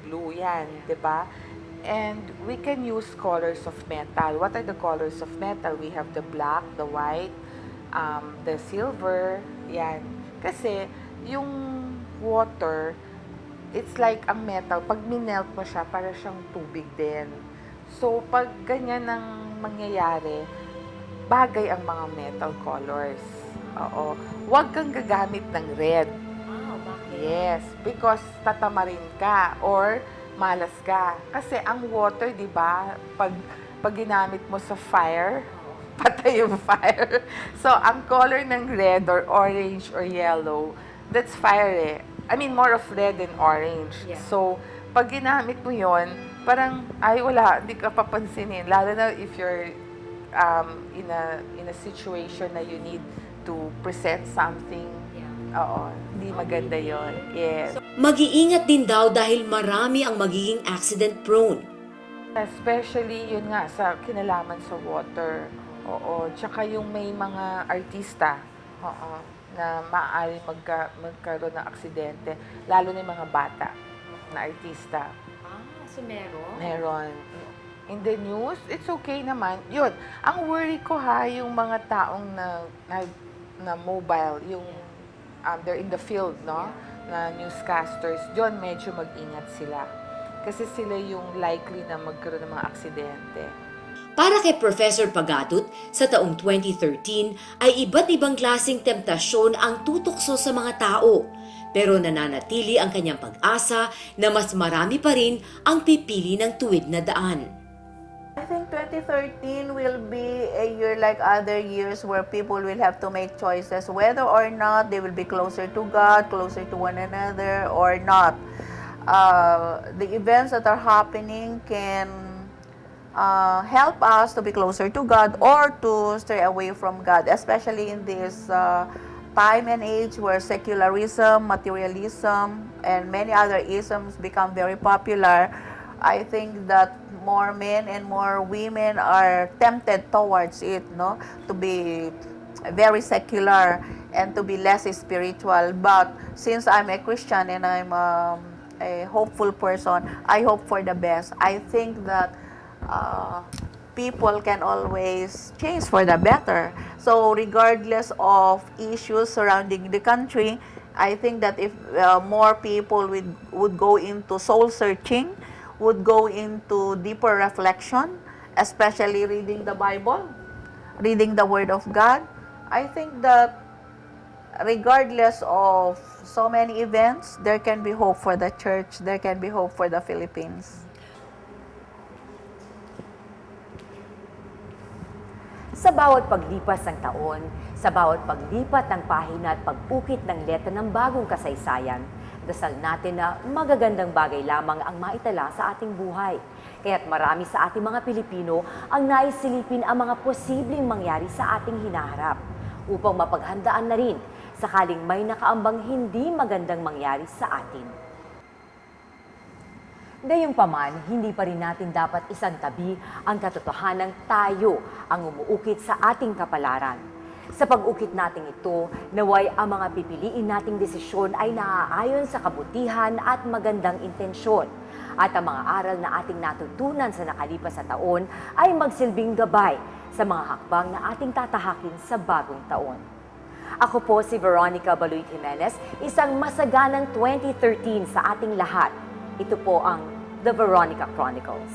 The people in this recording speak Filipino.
glue yan, di ba? And we can use colors of metal. What are the colors of metal? We have the black, the white, the silver, yan. Kasi yung water, it's like ang metal, pag minelt mo siya, para siyang tubig din. So, pag ganyan ang mangyayari, bagay ang mga metal colors. Oo. Huwag kang gagamit ng red. Bakit? Yes, because tatamarin ka or malas ka. Kasi ang water, di ba, pag ginamit mo sa fire, patay yung fire. So, ang color ng red or orange or yellow, that's fire eh. I mean, more of red and orange. Yeah. So, pag ginamit mo yon, parang, ay wala, hindi ka papansinin. Lalo na if you're in a situation na you need to present something. Oo, hindi maganda yon. Yes. Mag-iingat din daw dahil marami ang magiging accident prone. Especially, yun nga, sa kinalaman sa water. Oo, tsaka yung may mga artista, oo, na maaari magkaroon ng aksidente. Lalo na yung mga bata na artista. So meron? Meron. In the news, it's okay naman. Yun, ang worry ko yung mga taong na mobile, yung they're in the field, no? Na newscasters, doon medyo mag-ingat sila. Kasi sila yung likely na magkaroon ng mga aksidente. Para kay Professor Pagatot, sa taong 2013 ay iba't ibang klaseng temptasyon ang tutukso sa mga tao. Pero nananatili ang kanyang pag-asa na mas marami pa rin ang pipili ng tuwid na daan. I think 2013 will be a year like other years where people will have to make choices whether or not they will be closer to God, closer to one another or not. The events that are happening can help us to be closer to God or to stray away from God, especially in this time and age where secularism, materialism, and many other isms become very popular. I think that more men and more women are tempted towards it, no? To be very secular and to be less spiritual. But since I'm a Christian and I'm a hopeful person, I hope for the best. I think that people can always change for the better. So regardless of issues surrounding the country, I think that if more people would go into soul searching, would go into deeper reflection, especially reading the Bible, reading the Word of God, I think that regardless of so many events, there can be hope for the church, there can be hope for the Philippines. Sa bawat paglipas ng taon, sa bawat paglipat ng pahina at pag-ukit ng letra ng bagong kasaysayan, dasal natin na magagandang bagay lamang ang maitala sa ating buhay. Kaya't marami sa ating mga Pilipino ang nais silipin ang mga posibleng mangyari sa ating hinaharap upang mapaghandaan na rin sakaling may nakaambang hindi magandang mangyari sa atin. Gayunpaman, hindi pa rin natin dapat isantabi ang katotohanang tayo ang umuukit sa ating kapalaran. Sa pag-ukit nating ito, naway ang mga pipiliin nating desisyon ay naaayon sa kabutihan at magandang intensyon. At ang mga aral na ating natutunan sa nakalipas na taon ay magsilbing gabay sa mga hakbang na ating tatahakin sa bagong taon. Ako po si Veronica Baluit Jimenez, isang masaganang 2013 sa ating lahat. Ito po ang The Veronica Chronicles.